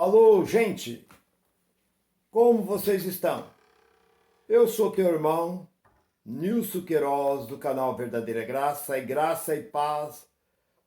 Alô, gente, como vocês estão? Eu sou teu irmão, Nilson Queiroz, do canal Verdadeira Graça e paz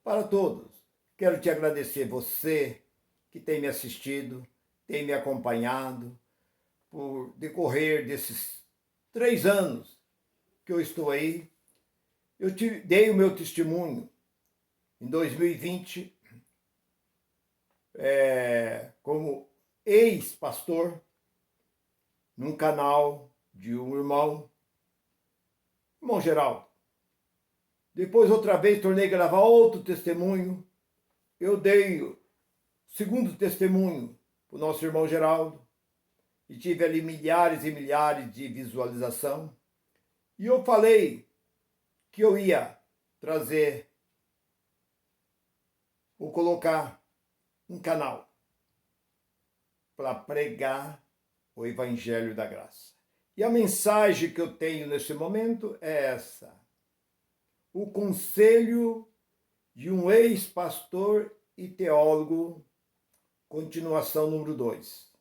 para todos. Quero te agradecer, você que tem me assistido, tem me acompanhado, por decorrer desses 3 anos que eu estou aí. Eu te dei o meu testemunho em 2020, como ex-pastor, num canal de um irmão Geraldo. Depois, outra vez, tornei a gravar outro testemunho. Eu dei o segundo testemunho para o nosso irmão Geraldo e tive ali milhares e milhares de visualização. E eu falei que eu ia trazer ou colocar um canal para pregar o Evangelho da Graça. E a mensagem que eu tenho nesse momento é essa: o conselho de um ex-pastor e teólogo, continuação número 2.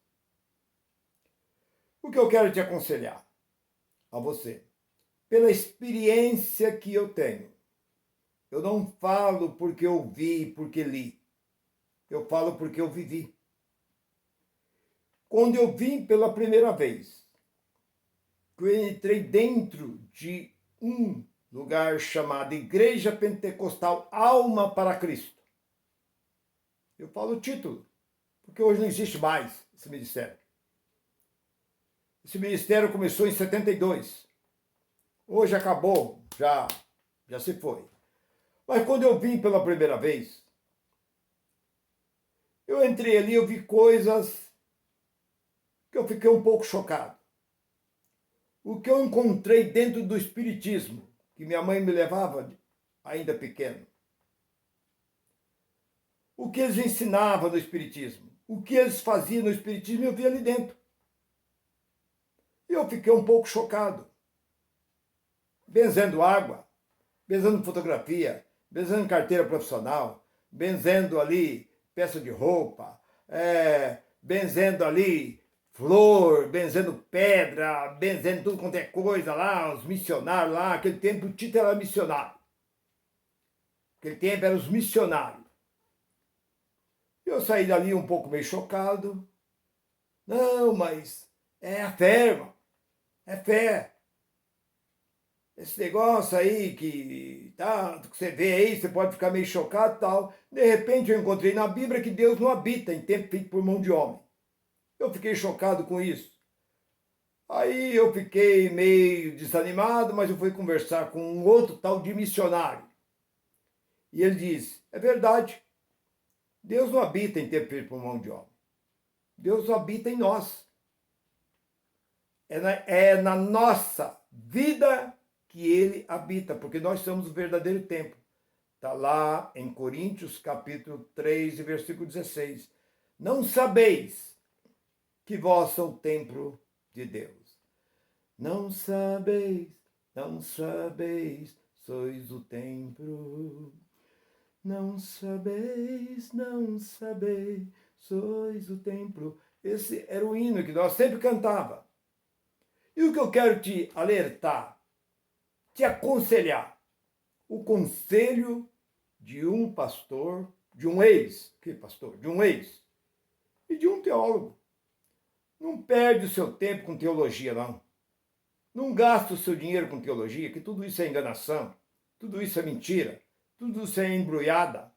O que eu quero te aconselhar a você, pela experiência que eu tenho, eu não falo porque eu vi, porque li, eu falo porque eu vivi. Quando eu vim pela primeira vez, eu entrei dentro de um lugar chamado Igreja Pentecostal Alma para Cristo. Eu falo o título, porque hoje não existe mais esse ministério. Esse ministério começou em 72. Hoje acabou, já se foi. Mas quando eu vim pela primeira vez, eu entrei ali, eu vi coisas que eu fiquei um pouco chocado. O que eu encontrei dentro do espiritismo, que minha mãe me levava ainda pequeno. O que eles ensinavam no espiritismo, o que eles faziam no espiritismo, eu vi ali dentro. E eu fiquei um pouco chocado. Benzendo água, benzendo fotografia, benzendo carteira profissional, benzendo ali peça de roupa, benzendo ali flor, benzendo pedra, benzendo tudo quanto é coisa lá, os missionários lá. Aquele tempo o título era missionário. Aquele tempo eram os missionários. Eu saí dali um pouco meio chocado. Não, mas é a fé, irmão. É fé. Esse negócio aí que você vê aí, você pode ficar meio chocado e tal. De repente eu encontrei na Bíblia que Deus não habita em tempo feito por mão de homem. Eu fiquei chocado com isso. Aí eu fiquei meio desanimado, mas eu fui conversar com um outro tal de missionário. E ele disse: é verdade, Deus não habita em tempo feito por mão de homem. Deus habita em nós. É na nossa vida que ele habita, porque nós somos o verdadeiro templo. Está lá em Coríntios, capítulo 3, versículo 16. Não sabeis que vós sois o templo de Deus. Não sabeis, sois o templo. Não sabeis, sois o templo. Esse era o hino que nós sempre cantava. E o que eu quero te alertar, te aconselhar, o conselho de um pastor, de um ex-pastor, de um ex e de um teólogo. Não perde o seu tempo com teologia, não. Não gasta o seu dinheiro com teologia, que tudo isso é enganação, tudo isso é mentira, tudo isso é embrulhada.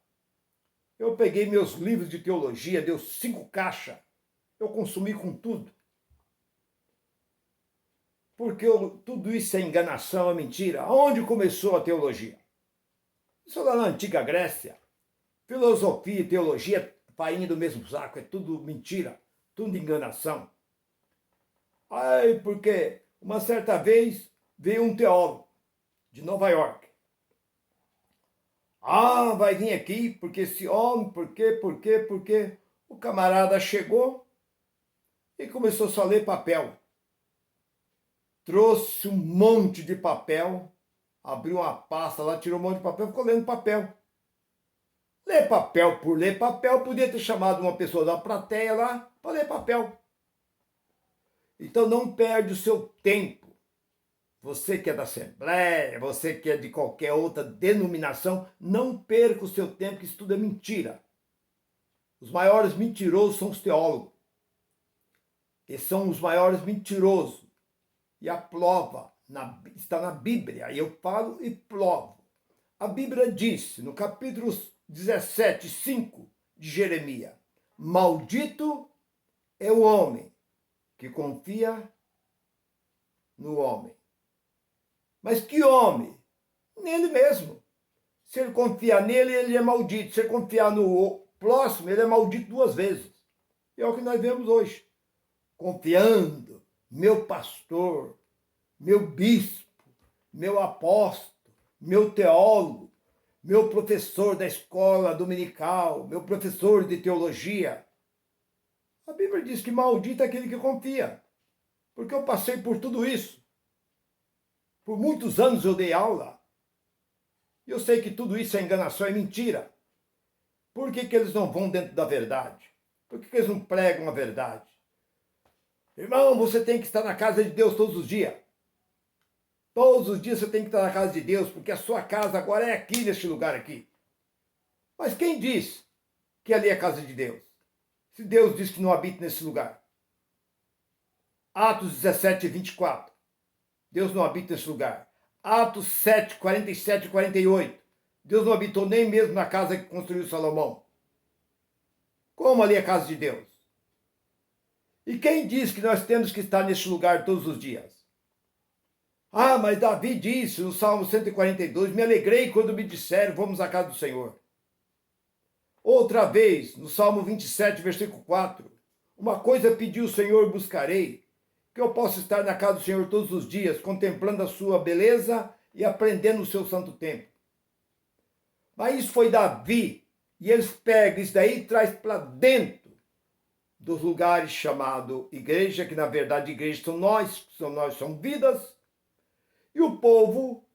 Eu peguei meus livros de teologia, deu 5 caixas, eu consumi com tudo. Porque tudo isso é enganação, é mentira. Onde começou a teologia? Isso lá na antiga Grécia. Filosofia e teologia, farinha do mesmo saco, é tudo mentira, tudo enganação. Aí, porque uma certa vez veio um teólogo de Nova York. Vai vir aqui, porque esse homem, por quê? O camarada chegou e começou só a ler papel. Trouxe um monte de papel, abriu uma pasta lá, tirou um monte de papel, ficou lendo papel. Ler papel por ler papel, podia ter chamado uma pessoa da plateia lá para ler papel. Então não perde o seu tempo. Você que é da Assembleia, você que é de qualquer outra denominação, não perca o seu tempo, que isso tudo é mentira. Os maiores mentirosos são os teólogos. Eles são os maiores mentirosos. E a prova está na Bíblia. E eu falo e provo. A Bíblia diz, no capítulo 17, 5 de Jeremias: maldito é o homem que confia no homem. Mas que homem? Nele mesmo. Se ele confiar nele, ele é maldito. Se ele confiar no próximo, ele é maldito duas vezes. E é o que nós vemos hoje. Confiando, meu pastor, meu bispo, meu apóstolo, meu teólogo, meu professor da escola dominical, meu professor de teologia. A Bíblia diz que maldito é aquele que confia. Porque eu passei por tudo isso. Por muitos anos eu dei aula. E eu sei que tudo isso é enganação, é mentira. Por que eles não vão dentro da verdade? Por que eles não pregam a verdade? Irmão, você tem que estar na casa de Deus todos os dias. Todos os dias você tem que estar na casa de Deus, porque a sua casa agora é aqui, neste lugar aqui. Mas quem diz que ali é a casa de Deus? Se Deus diz que não habita nesse lugar. Atos 17, 24. Deus não habita nesse lugar. Atos 7, 47 e 48. Deus não habitou nem mesmo na casa que construiu Salomão. Como ali é a casa de Deus? E quem diz que nós temos que estar nesse lugar todos os dias? Ah, mas Davi disse no Salmo 142, me alegrei quando me disseram, vamos à casa do Senhor. Outra vez, no Salmo 27, versículo 4, uma coisa pedi o Senhor, buscarei, que eu possa estar na casa do Senhor todos os dias, contemplando a sua beleza e aprendendo o seu santo templo. Mas isso foi Davi, e eles pegam isso daí e traz para dentro dos lugares chamados igreja, que na verdade igreja são nós, são vidas, e o povo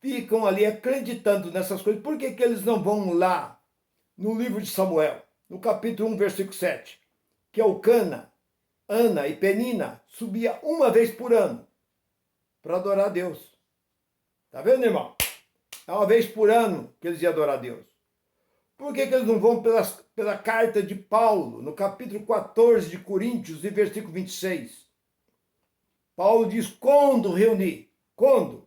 ficam ali acreditando nessas coisas. Por que eles não vão lá no livro de Samuel, no capítulo 1, versículo 7, que Elcana, Ana e Penina subia uma vez por ano para adorar a Deus. Tá vendo, irmão? É uma vez por ano que eles iam adorar a Deus. Por que eles não vão pela carta de Paulo, no capítulo 14 de Coríntios, e versículo 26? Paulo diz, quando reunir? Quando?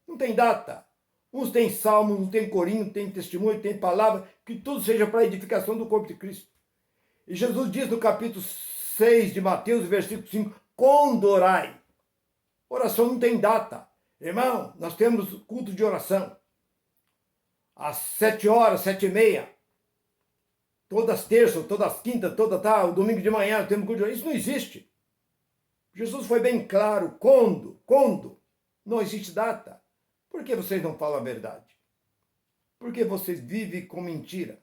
Não tem data. Uns têm salmo, uns têm corinho, tem testemunho, tem palavra, que tudo seja para a edificação do corpo de Cristo. E Jesus diz no capítulo 6 de Mateus, versículo 5, quando orai? Oração não tem data. Irmão, nós temos culto de oração. Às 7 horas, 7h30. Todas as terças, todas as quintas, o domingo de manhã temos culto de oração. Isso não existe. Jesus foi bem claro. Quando? Quando? Não existe data. Por que vocês não falam a verdade? Por que vocês vivem com mentira?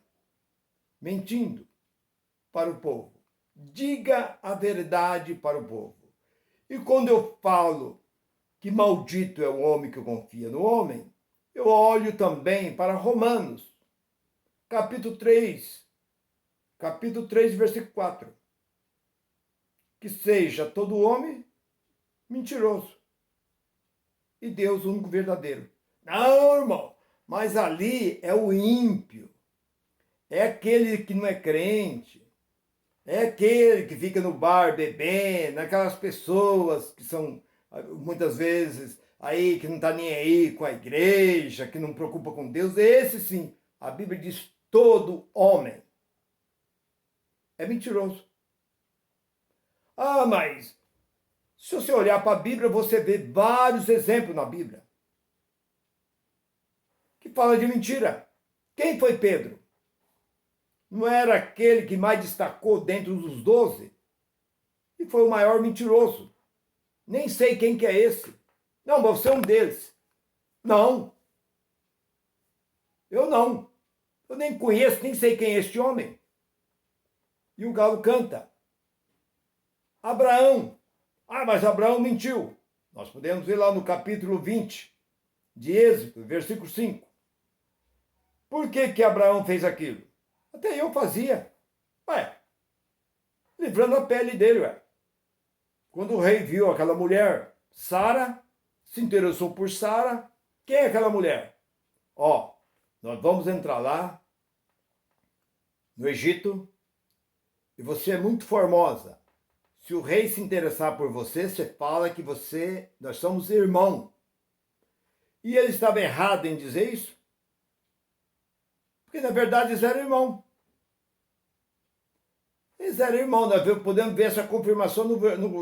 Mentindo para o povo. Diga a verdade para o povo. E quando eu falo que maldito é o homem que confia no homem, eu olho também para Romanos, capítulo 3, versículo 4. Que seja todo homem mentiroso e Deus o único verdadeiro. Não, irmão, mas ali é o ímpio, é aquele que não é crente, é aquele que fica no bar bebendo, aquelas pessoas que são, muitas vezes, aí que não está nem aí com a igreja, que não preocupa com Deus. Esse sim, a Bíblia diz, todo homem é mentiroso. Ah, mas se você olhar para a Bíblia, você vê vários exemplos na Bíblia que fala de mentira. Quem foi Pedro? Não era aquele que mais destacou dentro dos 12? E foi o maior mentiroso. Nem sei quem que é esse. Não, você é um deles. Não. Eu não. Eu nem conheço, nem sei quem é este homem. E o galo canta. Abraão. Ah, mas Abraão mentiu. Nós podemos ver lá no capítulo 20 de Êxodo, versículo 5. Por que que Abraão fez aquilo? Até eu fazia. Ué, livrando a pele dele, ué. Quando o rei viu aquela mulher, Sara, se interessou por Sara. Quem é aquela mulher? Ó, nós vamos entrar lá no Egito e você é muito formosa. Se o rei se interessar por você, você fala que nós somos irmãos. E ele estava errado em dizer isso? Porque na verdade eles eram irmãos. Eles eram irmãos, nós podemos ver essa confirmação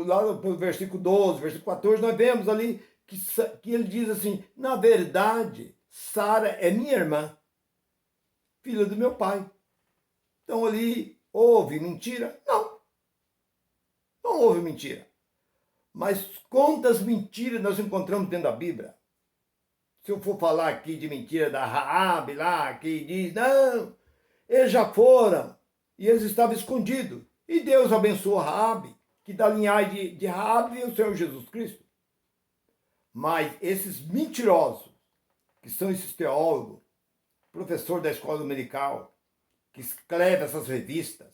lá no versículo 12, versículo 14, nós vemos ali que ele diz assim, na verdade, Sara é minha irmã, filha do meu pai. Então ali houve mentira? Não, não houve mentira. Mas quantas mentiras nós encontramos dentro da Bíblia? Se eu for falar aqui de mentira da Raabe lá, que diz, não, eles já foram, e eles estavam escondidos. E Deus abençoou Raabe, que da linhagem de Raabe veio o Senhor Jesus Cristo. Mas esses mentirosos, que são esses teólogos, professor da escola dominical, que escreve essas revistas,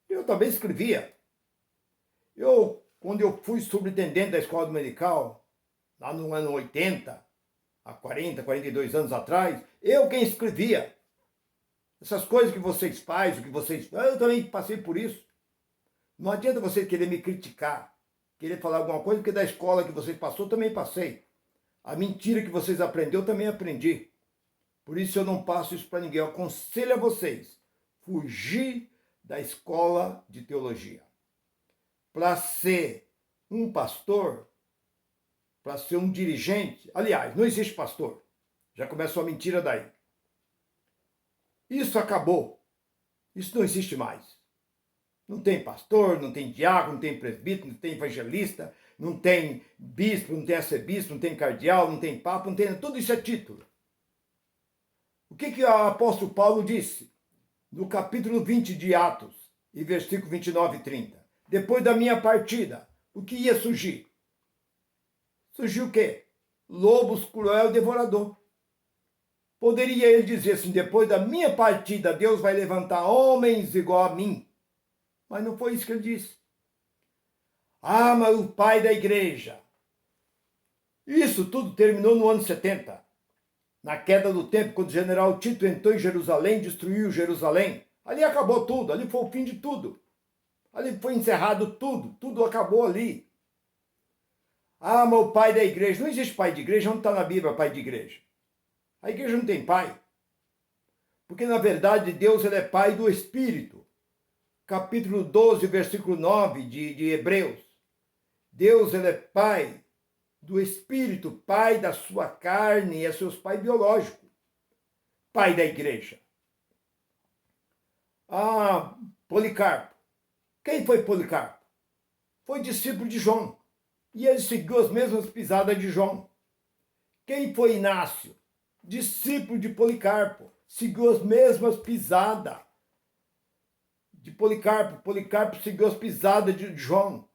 eu também escrevia. Quando eu fui superintendente da escola dominical, lá no ano 80, há 40, 42 anos atrás, eu quem escrevia. Essas coisas que vocês fazem, eu também passei por isso. Não adianta você querer me criticar, querer falar alguma coisa, porque da escola que vocês passou, eu também passei. A mentira que vocês aprenderam, eu também aprendi. Por isso eu não passo isso para ninguém. Eu aconselho a vocês, fugir da escola de teologia. Para ser um pastor, para ser um dirigente, aliás, não existe pastor. Já começou a mentira daí. Isso acabou. Isso não existe mais. Não tem pastor, não tem diácono, não tem presbítero, não tem evangelista, não tem bispo, não tem arcebispo, não tem cardeal, não tem papa, não tem... Tudo isso é título. O que o apóstolo Paulo disse? No capítulo 20 de Atos, e versículo 29 e 30. Depois da minha partida, o que ia surgir? Surgiu o quê? Lobos cruel e devorador. Poderia ele dizer assim, depois da minha partida, Deus vai levantar homens igual a mim. Mas não foi isso que ele disse. Ah, mas o pai da igreja. Isso tudo terminou no ano 70. Na queda do templo, quando o general Tito entrou em Jerusalém, destruiu Jerusalém. Ali acabou tudo, ali foi o fim de tudo. Ali foi encerrado tudo, tudo acabou ali. Ah, mas o pai da igreja. Não existe pai de igreja, não está na Bíblia pai de igreja. A igreja não tem pai. Porque, na verdade, Deus ele é pai do Espírito. Capítulo 12, versículo 9 de Hebreus. Deus ele é pai do Espírito, pai da sua carne e é seu pai biológico. Pai da igreja. Ah, Policarpo. Quem foi Policarpo? Foi discípulo de João. E ele seguiu as mesmas pisadas de João. Quem foi Inácio? Discípulo de Policarpo. Seguiu as mesmas pisadas de Policarpo. Policarpo seguiu as pisadas de João.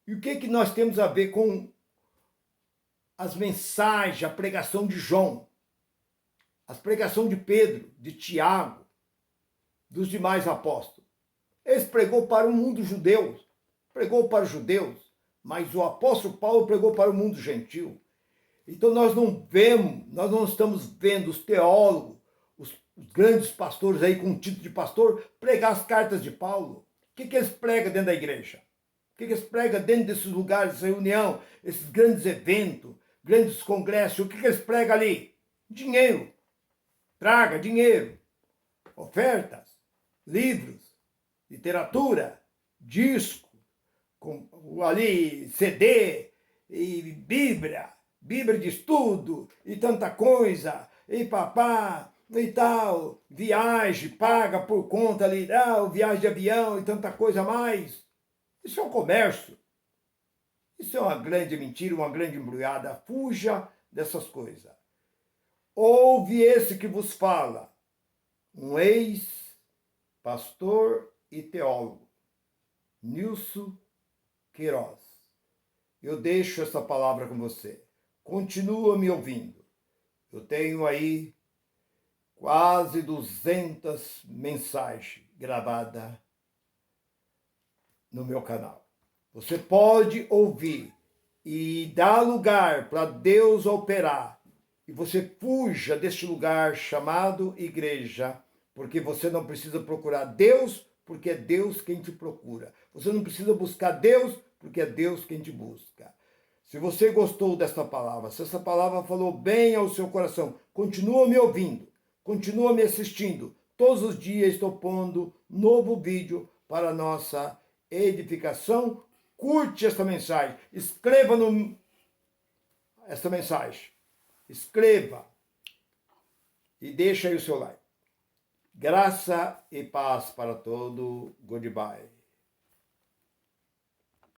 E o que nós temos a ver com as mensagens, a pregação de João? As pregações de Pedro, de Tiago, dos demais apóstolos. Eles pregou para o mundo judeu, pregou para os judeus, mas o apóstolo Paulo pregou para o mundo gentil. Então nós não estamos vendo os teólogos, os grandes pastores aí com o título de pastor, pregar as cartas de Paulo. O que eles pregam dentro da igreja? O que eles pregam dentro desses lugares de reunião, esses grandes eventos, grandes congressos? O que eles pregam ali? Dinheiro. Traga dinheiro. Ofertas, livros, literatura, disco, ali CD, e Bíblia de estudo, e tanta coisa, e papá, e tal, viagem paga por conta ali, viagem de avião e tanta coisa a mais. Isso é um comércio. Isso é uma grande mentira, uma grande embrulhada. Fuja dessas coisas. Ouve esse que vos fala, um ex-pastor e teólogo, Nilson Queiroz. Eu deixo essa palavra com você. Continua me ouvindo. Eu tenho aí quase 200 mensagens gravadas no meu canal. Você pode ouvir e dar lugar para Deus operar. E você fuja deste lugar chamado igreja, porque você não precisa procurar Deus, porque é Deus quem te procura. Você não precisa buscar Deus, porque é Deus quem te busca. Se você gostou desta palavra, se essa palavra falou bem ao seu coração, continua me ouvindo, continua me assistindo. Todos os dias estou pondo novo vídeo para a nossa edificação. Curte esta mensagem, escreva esta mensagem, escreva e deixa aí o seu like. Graça e paz para todo. Goodbye.